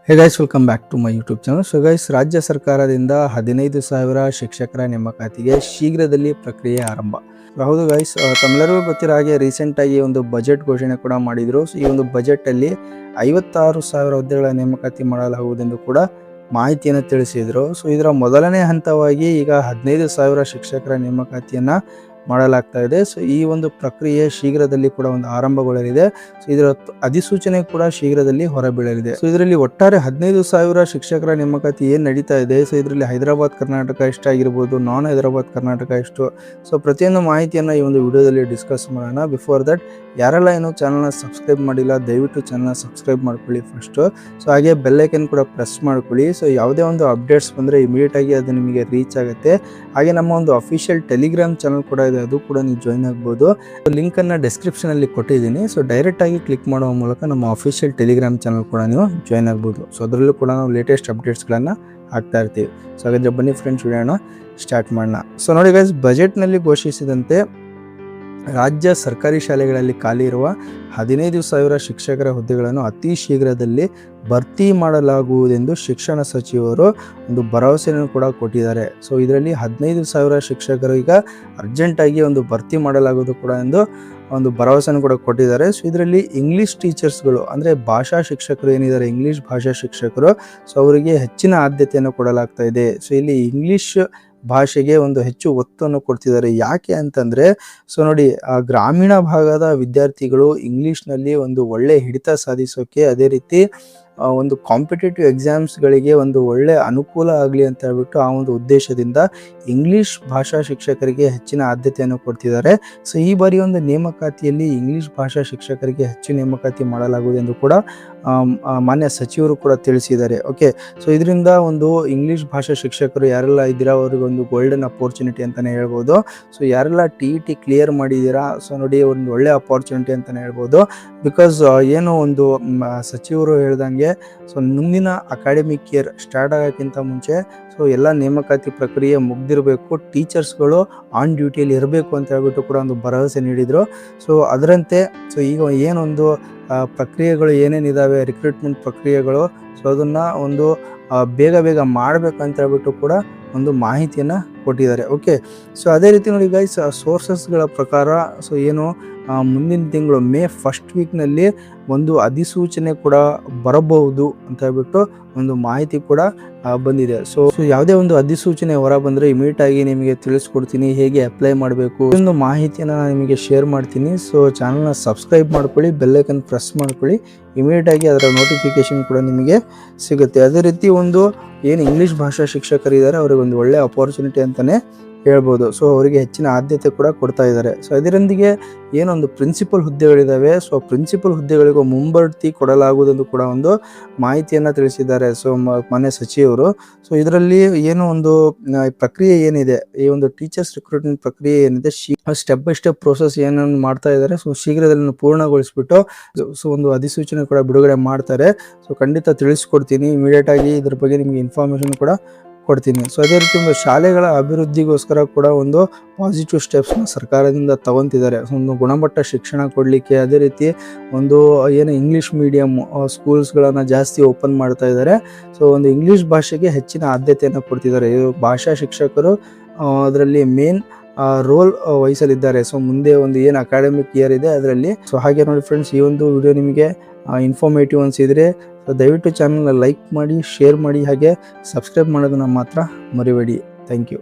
Hey guys, welcome back to my YouTube channel. So guys, ರಾಜ್ಯ ಸರ್ಕಾರದಿಂದ 15,000 ಶಿಕ್ಷಕರ ನೇಮಕಾತಿಗೆ ಶೀಘ್ರದಲ್ಲಿ ಪ್ರಕ್ರಿಯೆ ಆರಂಭ. ಹೌದು ಗೈಸ್, ತಮ್ಮೆಲ್ಲರಿಗೂ ಗೊತ್ತಿರೋ ಹಾಗೆ ರೀಸೆಂಟಾಗಿ ಒಂದು ಬಜೆಟ್ ಘೋಷಣೆ ಕೂಡ ಮಾಡಿದ್ರು. ಸೊ ಈ ಒಂದು ಬಜೆಟಲ್ಲಿ 56,000 ಹುದ್ದೆಗಳ ನೇಮಕಾತಿ ಮಾಡಲಾಗುವುದೆಂದು ಕೂಡ ಮಾಹಿತಿಯನ್ನು ತಿಳಿಸಿದರು. ಸೊ ಇದರ ಮೊದಲನೇ ಹಂತವಾಗಿ ಈಗ 15,000 ಶಿಕ್ಷಕರ ನೇಮಕಾತಿಯನ್ನು ಮಾಡಲಾಗ್ತಾ ಇದೆ. ಸೊ ಈ ಒಂದು ಪ್ರಕ್ರಿಯೆ ಶೀಘ್ರದಲ್ಲಿ ಕೂಡ ಒಂದು ಆರಂಭಗೊಳ್ಳಲಿದೆ. ಸೊ ಇದರ ಅಧಿಸೂಚನೆ ಕೂಡ ಶೀಘ್ರದಲ್ಲಿ ಹೊರಬೀಳಲಿದೆ. ಸೊ ಇದರಲ್ಲಿ ಒಟ್ಟಾರೆ 15,000 ಶಿಕ್ಷಕರ ನೇಮಕಾತಿ ಏನು ನಡೀತಾ ಇದೆ. ಸೊ ಇದರಲ್ಲಿ ಹೈದರಾಬಾದ್ ಕರ್ನಾಟಕ ಎಷ್ಟಾಗಿರ್ಬೋದು, ನಾನ್ ಹೈದರಾಬಾದ್ ಕರ್ನಾಟಕ ಎಷ್ಟು, ಸೊ ಪ್ರತಿಯೊಂದು ಮಾಹಿತಿಯನ್ನು ಈ ಒಂದು ವಿಡಿಯೋದಲ್ಲಿ ಡಿಸ್ಕಸ್ ಮಾಡೋಣ. ಬಿಫೋರ್ ದಟ್, ಯಾರೆಲ್ಲ ಏನೋ ಚಾನಲ್ನ ಸಬ್ಸ್ಕ್ರೈಬ್ ಮಾಡಿಲ್ಲ, ದಯವಿಟ್ಟು ಚಾನಲ್ನ ಸಬ್ಸ್ಕ್ರೈಬ್ ಮಾಡ್ಕೊಳ್ಳಿ ಫಸ್ಟು. ಸೊ ಹಾಗೆ ಬೆಲ್ಲೈಕನ್ ಕೂಡ ಪ್ರೆಸ್ ಮಾಡ್ಕೊಳ್ಳಿ. ಸೊ ಯಾವುದೇ ಒಂದು ಅಪ್ಡೇಟ್ಸ್ ಬಂದರೆ ಇಮಿಡಿಯೇಟಾಗಿ ಅದು ನಿಮಗೆ ರೀಚ್ ಆಗುತ್ತೆ. ಹಾಗೆ ನಮ್ಮ ಒಂದು ಅಫಿಷಿಯಲ್ ಟೆಲಿಗ್ರಾಮ್ ಚಾನಲ್ ಕೂಡ ಇದೆ, ಅದು ಕೂಡ ನೀವು ಜಾಯ್ನ್ ಆಗ್ಬೋದು. ಲಿಂಕನ್ನು ಡಿಸ್ಕ್ರಿಪ್ಷನಲ್ಲಿ ಕೊಟ್ಟಿದ್ದೀನಿ. ಸೊ ಡೈರೆಕ್ಟಾಗಿ ಕ್ಲಿಕ್ ಮಾಡುವ ಮೂಲಕ ನಮ್ಮ ಅಫಿಷಿಯಲ್ ಟೆಲಿಗ್ರಾಮ್ ಚಾನಲ್ ಕೂಡ ನೀವು ಜಾಯ್ನ್ ಆಗ್ಬೋದು. ಸೊ ಅದರಲ್ಲೂ ಕೂಡ ನಾವು ಲೇಟೆಸ್ಟ್ ಅಪ್ಡೇಟ್ಸ್ಗಳನ್ನು ಹಾಕ್ತಾ ಇರ್ತೀವಿ. ಸೊ ಹಾಗಾದರೆ ಬನ್ನಿ ಫ್ರೆಂಡ್ಸ್, ವಿಡಿಯೋನ ಸ್ಟಾರ್ಟ್ ಮಾಡೋಣ. ಸೊ ನೋಡಿ ಗೈಸ್, ಬಜೆಟ್ನಲ್ಲಿ ಘೋಷಿಸಿದಂತೆ ರಾಜ್ಯ ಸರ್ಕಾರಿ ಶಾಲೆಗಳಲ್ಲಿ ಖಾಲಿ ಇರುವ 15,000 ಶಿಕ್ಷಕರ ಹುದ್ದೆಗಳನ್ನು ಅತಿ ಶೀಘ್ರದಲ್ಲಿ ಭರ್ತಿ ಮಾಡಲಾಗುವುದೆಂದು ಶಿಕ್ಷಣ ಸಚಿವರು ಒಂದು ಭರವಸೆಯನ್ನು ಕೂಡ ಕೊಟ್ಟಿದ್ದಾರೆ. ಸೊ ಇದರಲ್ಲಿ 15,000 ಶಿಕ್ಷಕರು ಈಗ ಅರ್ಜೆಂಟಾಗಿ ಒಂದು ಭರ್ತಿ ಮಾಡಲಾಗುವುದು ಕೂಡ ಎಂದು ಒಂದು ಭರವಸೆಯನ್ನು ಕೂಡ ಕೊಟ್ಟಿದ್ದಾರೆ. ಸೊ ಇದರಲ್ಲಿ ಇಂಗ್ಲೀಷ್ ಟೀಚರ್ಸ್ಗಳು ಅಂದರೆ ಭಾಷಾ ಶಿಕ್ಷಕರು ಏನಿದ್ದಾರೆ, ಇಂಗ್ಲೀಷ್ ಭಾಷಾ ಶಿಕ್ಷಕರು, ಸೊ ಅವರಿಗೆ ಹೆಚ್ಚಿನ ಆದ್ಯತೆಯನ್ನು ಕೊಡಲಾಗ್ತಾ ಇದೆ. ಸೊ ಇಲ್ಲಿ ಇಂಗ್ಲೀಷ್ ಭಾಷೆಗೆ ಒಂದು ಹೆಚ್ಚು ಒತ್ತನ್ನು ಕೊಡ್ತಿದ್ದಾರೆ. ಯಾಕೆ ಅಂತಂದರೆ, ಸೊ ನೋಡಿ, ಗ್ರಾಮೀಣ ಭಾಗದ ವಿದ್ಯಾರ್ಥಿಗಳು ಇಂಗ್ಲೀಷ್ನಲ್ಲಿ ಒಂದು ಒಳ್ಳೆ ಹಿಡಿತ ಸಾಧಿಸೋಕೆ, ಅದೇ ರೀತಿ ಒಂದು ಕಾಂಪಿಟೇಟಿವ್ ಎಕ್ಸಾಮ್ಸ್ಗಳಿಗೆ ಒಂದು ಒಳ್ಳೆ ಅನುಕೂಲ ಆಗಲಿ ಅಂತ ಹೇಳ್ಬಿಟ್ಟು ಆ ಒಂದು ಉದ್ದೇಶದಿಂದ ಇಂಗ್ಲೀಷ್ ಭಾಷಾ ಶಿಕ್ಷಕರಿಗೆ ಹೆಚ್ಚಿನ ಆದ್ಯತೆಯನ್ನು ಕೊಡ್ತಿದ್ದಾರೆ. ಸೊ ಈ ಬಾರಿ ಒಂದು ನೇಮಕಾತಿಯಲ್ಲಿ ಇಂಗ್ಲೀಷ್ ಭಾಷಾ ಶಿಕ್ಷಕರಿಗೆ ಹೆಚ್ಚು ನೇಮಕಾತಿ ಮಾಡಲಾಗುವುದೆಂದು ಕೂಡ ಮಾನ್ಯ ಸಚಿವರು ಕೂಡ ತಿಳಿಸಿದ್ದಾರೆ. ಓಕೆ, ಸೊ ಇದರಿಂದ ಒಂದು ಇಂಗ್ಲೀಷ್ ಭಾಷಾ ಶಿಕ್ಷಕರು ಯಾರೆಲ್ಲ ಇದ್ದೀರಾ ಅವರಿಗೆ ಒಂದು ಗೋಲ್ಡನ್ ಅಪರ್ಚುನಿಟಿ ಅಂತಲೇ ಹೇಳ್ಬೋದು. ಸೊ ಯಾರೆಲ್ಲ TET ಕ್ಲಿಯರ್ ಮಾಡಿದ್ದೀರಾ, ಸೊ ನೋಡಿ ಒಂದು ಒಳ್ಳೆ ಅಪರ್ಚುನಿಟಿ ಅಂತಲೇ ಹೇಳ್ಬೋದು. ಬಿಕಾಸ್ ಏನು ಒಂದು ಸಚಿವರು ಹೇಳ್ದಂಗೆ, ಸೊ ಮುಂದಿನ ಅಕಾಡೆಮಿಕ್ ಇಯರ್ ಸ್ಟಾರ್ಟ್ ಆಗೋಕ್ಕಿಂತ ಮುಂಚೆ ಸೊ ಎಲ್ಲ ನೇಮಕಾತಿ ಪ್ರಕ್ರಿಯೆ ಮುಗ್ದಿರಬೇಕು, ಟೀಚರ್ಸ್ಗಳು ಆನ್ ಡ್ಯೂಟಿಯಲ್ಲಿ ಇರಬೇಕು ಅಂತ ಹೇಳ್ಬಿಟ್ಟು ಕೂಡ ಒಂದು ಭರವಸೆ ನೀಡಿದರು. ಸೊ ಅದರಂತೆ ಸೊ ಈಗ ಏನೊಂದು ಪ್ರಕ್ರಿಯೆಗಳು ಏನೇನಿದ್ದಾವೆ, ರಿಕ್ರೂಟ್ಮೆಂಟ್ ಪ್ರಕ್ರಿಯೆಗಳು, ಸೊ ಅದನ್ನು ಒಂದು ಬೇಗ ಮಾಡಬೇಕಂತ ಹೇಳ್ಬಿಟ್ಟು ಕೂಡ ಒಂದು ಮಾಹಿತಿಯನ್ನು ಕೊಟ್ಟಿದ್ದಾರೆ. ಓಕೆ, ಸೊ ಅದೇ ರೀತಿ ನೋಡಿ ಗೈಸ್, ಸೋರ್ಸಸ್ಗಳ ಪ್ರಕಾರ ಸೊ ಏನು ಮುಂದಿನ ತಿಂಗಳು ಮೇ ಫಸ್ಟ್ ವೀಕ್ನಲ್ಲಿ ಒಂದು ಅಧಿಸೂಚನೆ ಕೂಡ ಬರಬಹುದು ಅಂತ ಹೇಳ್ಬಿಟ್ಟು ಒಂದು ಮಾಹಿತಿ ಕೂಡ ಬಂದಿದೆ. ಸೊ ಯಾವುದೇ ಒಂದು ಅಧಿಸೂಚನೆ ಹೊರ ಬಂದರೆ ಇಮಿಡಿಯೇಟ್ ಆಗಿ ನಿಮಗೆ ತಿಳಿಸ್ಕೊಡ್ತೀನಿ ಹೇಗೆ ಅಪ್ಲೈ ಮಾಡಬೇಕು, ಒಂದು ಮಾಹಿತಿಯನ್ನು ನಾನು ನಿಮಗೆ ಶೇರ್ ಮಾಡ್ತೀನಿ. ಸೊ ಚಾನಲ್ನ ಸಬ್ಸ್ಕ್ರೈಬ್ ಮಾಡ್ಕೊಳ್ಳಿ, ಬೆಲ್ಲೈಕನ್ ಪ್ರೆಸ್ ಮಾಡ್ಕೊಳ್ಳಿ, ಇಮಿಡಿಯೇಟ್ ಆಗಿ ಅದರ ನೋಟಿಫಿಕೇಶನ್ ಕೂಡ ನಿಮಗೆ ಸಿಗುತ್ತೆ. ಅದೇ ರೀತಿ ಒಂದು ಏನು ಇಂಗ್ಲೀಷ್ ಭಾಷಾ ಶಿಕ್ಷಕರಿದ್ದಾರೆ ಅವರಿಗೆ ಒಂದು ಒಳ್ಳೆ ಅಪರ್ಚುನಿಟಿ ಅಂತಲೇ ಹೇಳ್ಬೋದು. ಸೊ ಅವರಿಗೆ ಹೆಚ್ಚಿನ ಆದ್ಯತೆ ಕೂಡ ಕೊಡ್ತಾ ಇದ್ದಾರೆ. ಸೊ ಅದರೊಂದಿಗೆ ಏನೊಂದು ಪ್ರಿನ್ಸಿಪಲ್ ಹುದ್ದೆಗಳಿದ್ದಾವೆ, ಸೊ ಪ್ರಿನ್ಸಿಪಲ್ ಹುದ್ದೆಗಳಿಗೂ ಮುಂಬಡ್ತಿ ಕೊಡಲಾಗುವುದೆಂದು ಕೂಡ ಒಂದು ಮಾಹಿತಿಯನ್ನು ತಿಳಿಸಿದ್ದಾರೆ. ಸೊ ಮಾನ್ಯ ಸಚಿವರು. ಸೊ ಇದರಲ್ಲಿ ಏನು ಒಂದು ಪ್ರಕ್ರಿಯೆ ಏನಿದೆ, ಈ ಒಂದು ಟೀಚರ್ಸ್ ರಿಕ್ರೂಟ್ಮೆಂಟ್ ಪ್ರಕ್ರಿಯೆ ಏನಿದೆ, ಸ್ಟೆಪ್ ಬೈ ಸ್ಟೆಪ್ ಪ್ರೋಸೆಸ್ ಏನನ್ನು ಮಾಡ್ತಾ ಇದ್ದಾರೆ. ಸೊ ಶೀಘ್ರದಲ್ಲಿ ಪೂರ್ಣಗೊಳಿಸ್ಬಿಟ್ಟು ಸೊ ಒಂದು ಅಧಿಸೂಚನೆ ಕೂಡ ಬಿಡುಗಡೆ ಮಾಡ್ತಾರೆ. ಸೊ ಖಂಡಿತ ತಿಳಿಸ್ಕೊಡ್ತೀನಿ, ಇಮಿಡಿಯೇಟ್ ಆಗಿ ಇದ್ರ ಬಗ್ಗೆ ನಿಮಗೆ ಇನ್ಫಾರ್ಮೇಶನ್ ಕೂಡ ಕೊಡ್ತೀನಿ. ಸೊ ಅದೇ ರೀತಿ ಒಂದು ಶಾಲೆಗಳ ಅಭಿವೃದ್ಧಿಗೋಸ್ಕರ ಕೂಡ ಒಂದು ಪಾಸಿಟಿವ್ ಸ್ಟೆಪ್ಸ್ನ ಸರ್ಕಾರದಿಂದ ತಗೊತಿದ್ದಾರೆ. ಒಂದು ಗುಣಮಟ್ಟ ಶಿಕ್ಷಣ ಕೊಡಲಿಕ್ಕೆ, ಅದೇ ರೀತಿ ಒಂದು ಏನು ಇಂಗ್ಲೀಷ್ ಮೀಡಿಯಮ್ ಸ್ಕೂಲ್ಸ್ಗಳನ್ನು ಜಾಸ್ತಿ ಓಪನ್ ಮಾಡ್ತಾ ಇದ್ದಾರೆ. ಸೊ ಒಂದು ಇಂಗ್ಲೀಷ್ ಭಾಷೆಗೆ ಹೆಚ್ಚಿನ ಆದ್ಯತೆಯನ್ನು ಕೊಡ್ತಿದ್ದಾರೆ. ಭಾಷಾ ಶಿಕ್ಷಕರು ಅದರಲ್ಲಿ ಮೇನ್ ರೋಲ್ ವಹಿಸಲಿದ್ದಾರೆ. ಸೊ ಮುಂದೆ ಒಂದು ಏನು ಅಕಾಡೆಮಿಕ್ ಇಯರ್ ಇದೆ ಅದರಲ್ಲಿ. ಸೊ ಹಾಗೆ ನೋಡಿ ಫ್ರೆಂಡ್ಸ್, ಈ ಒಂದು ವಿಡಿಯೋ ನಿಮಗೆ ಇನ್ಫಾರ್ಮೇಟಿವ್ ಅನಿಸಿದರೆ ದಯವಿಟ್ಟು ಚಾನಲ್ನ ಲೈಕ್ ಮಾಡಿ, ಶೇರ್ ಮಾಡಿ, ಹಾಗೆ ಸಬ್ಸ್ಕ್ರೈಬ್ ಮಾಡೋದನ್ನು ಮಾತ್ರ ಮರಿಬೇಡಿ. Thank you.